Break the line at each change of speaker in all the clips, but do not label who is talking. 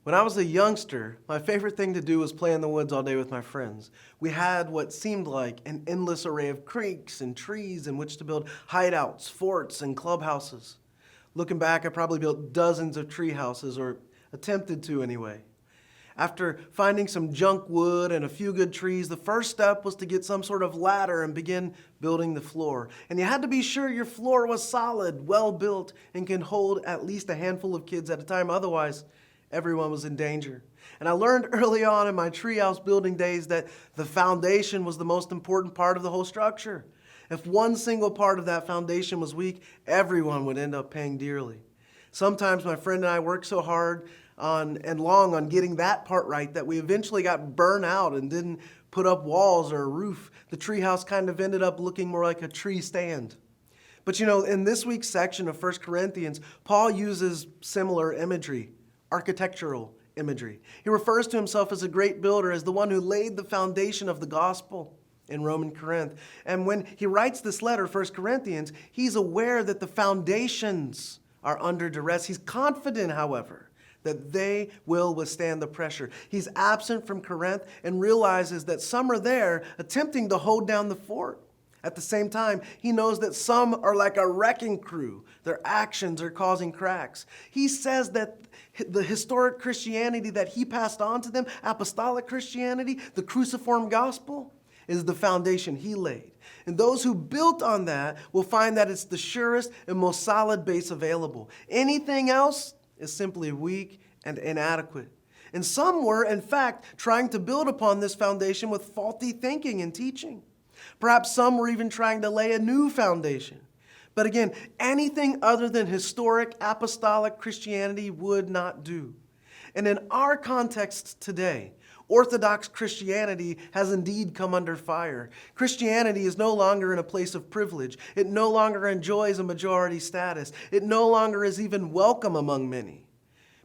When I was a youngster, my favorite thing to do was play in the woods all day with my friends. We had what seemed like an endless array of creeks and trees in which to build hideouts, forts, and clubhouses. Looking back, I probably built dozens of tree houses, or attempted to anyway. After finding some junk wood and a few good trees, the first step was to get some sort of ladder and begin building the floor. And you had to be sure your floor was solid, well built, and can hold at least a handful of kids at a time. Otherwise, everyone was in danger. And I learned early on in my treehouse building days that the foundation was the most important part of the whole structure. If one single part of that foundation was weak, everyone would end up paying dearly. Sometimes my friend and I worked so hard and long on getting that part right that we eventually got burnt out and didn't put up walls or a roof. The treehouse kind of ended up looking more like a tree stand. But in this week's section of 1 Corinthians, Paul uses similar imagery. Architectural imagery. He refers to himself as a great builder, as the one who laid the foundation of the gospel in Roman Corinth. And when he writes this letter, 1 Corinthians, he's aware that the foundations are under duress. He's confident, however, that they will withstand the pressure. He's absent from Corinth and realizes that some are there attempting to hold down the fort. At the same time, he knows that some are like a wrecking crew. Their actions are causing cracks. He says that the historic Christianity that he passed on to them, apostolic Christianity, the cruciform gospel, is the foundation he laid. And those who built on that will find that it's the surest and most solid base available. Anything else is simply weak and inadequate. And some were, in fact, trying to build upon this foundation with faulty thinking and teaching. Perhaps some were even trying to lay a new foundation. But again, anything other than historic apostolic Christianity would not do. And in our context today, Orthodox Christianity has indeed come under fire. Christianity is no longer in a place of privilege. It no longer enjoys a majority status. It no longer is even welcome among many.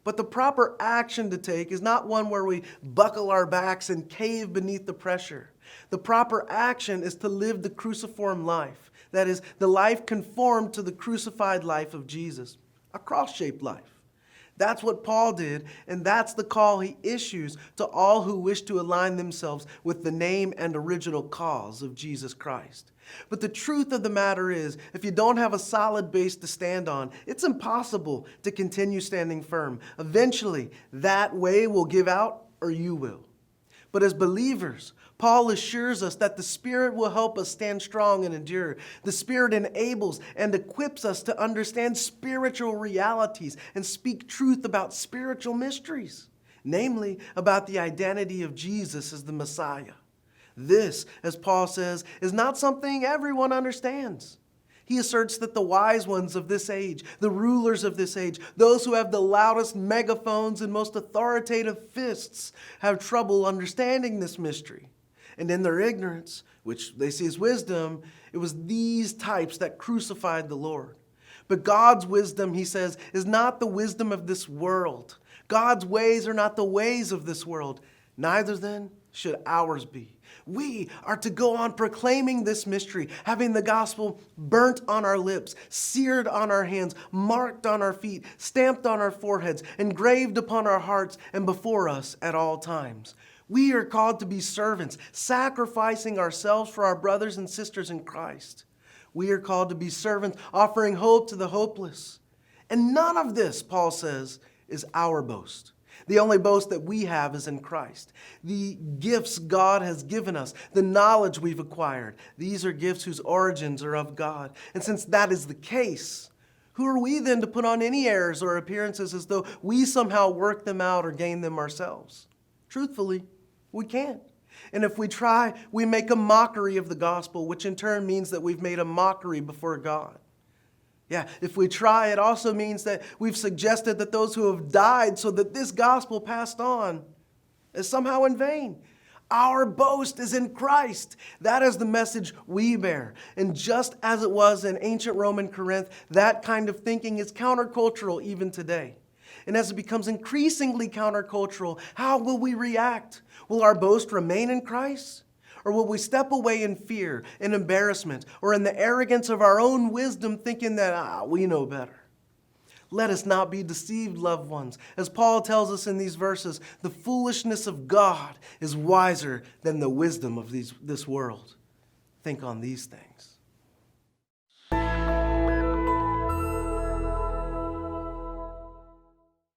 But the proper action to take is not one where we buckle our backs and cave beneath the pressure. The proper action is to live the cruciform life. That is, the life conformed to the crucified life of Jesus, a cross-shaped life. That's what Paul did, and that's the call he issues to all who wish to align themselves with the name and original cause of Jesus Christ. But the truth of the matter is, if you don't have a solid base to stand on, it's impossible to continue standing firm. Eventually, that way will give out, or you will. But as believers, Paul assures us that the Spirit will help us stand strong and endure. The Spirit enables and equips us to understand spiritual realities and speak truth about spiritual mysteries, namely about the identity of Jesus as the Messiah. This, as Paul says, is not something everyone understands. He asserts that the wise ones of this age, the rulers of this age, those who have the loudest megaphones and most authoritative fists, have trouble understanding this mystery. And in their ignorance, which they see as wisdom, it was these types that crucified the Lord. But God's wisdom, he says, is not the wisdom of this world. God's ways are not the ways of this world. Neither then should ours be. We are to go on proclaiming this mystery, having the gospel burnt on our lips, seared on our hands, marked on our feet, stamped on our foreheads, engraved upon our hearts and before us at all times. We are called to be servants, sacrificing ourselves for our brothers and sisters in Christ. We are called to be servants, offering hope to the hopeless. And none of this, Paul says, is our boast. The only boast that we have is in Christ. The gifts God has given us, the knowledge we've acquired, these are gifts whose origins are of God. And since that is the case, who are we then to put on any airs or appearances as though we somehow work them out or gain them ourselves? Truthfully, we can't. And if we try, we make a mockery of the gospel, which in turn means that we've made a mockery before God. Yeah, if we try, it also means that we've suggested that those who have died so that this gospel passed on is somehow in vain. Our boast is in Christ. That is the message we bear. And just as it was in ancient Roman Corinth, that kind of thinking is countercultural even today. And as it becomes increasingly countercultural, how will we react? Will our boast remain in Christ? Or will we step away in fear, in embarrassment, or in the arrogance of our own wisdom, thinking that, we know better? Let us not be deceived, loved ones. As Paul tells us in these verses, the foolishness of God is wiser than the wisdom of this world. Think on these things.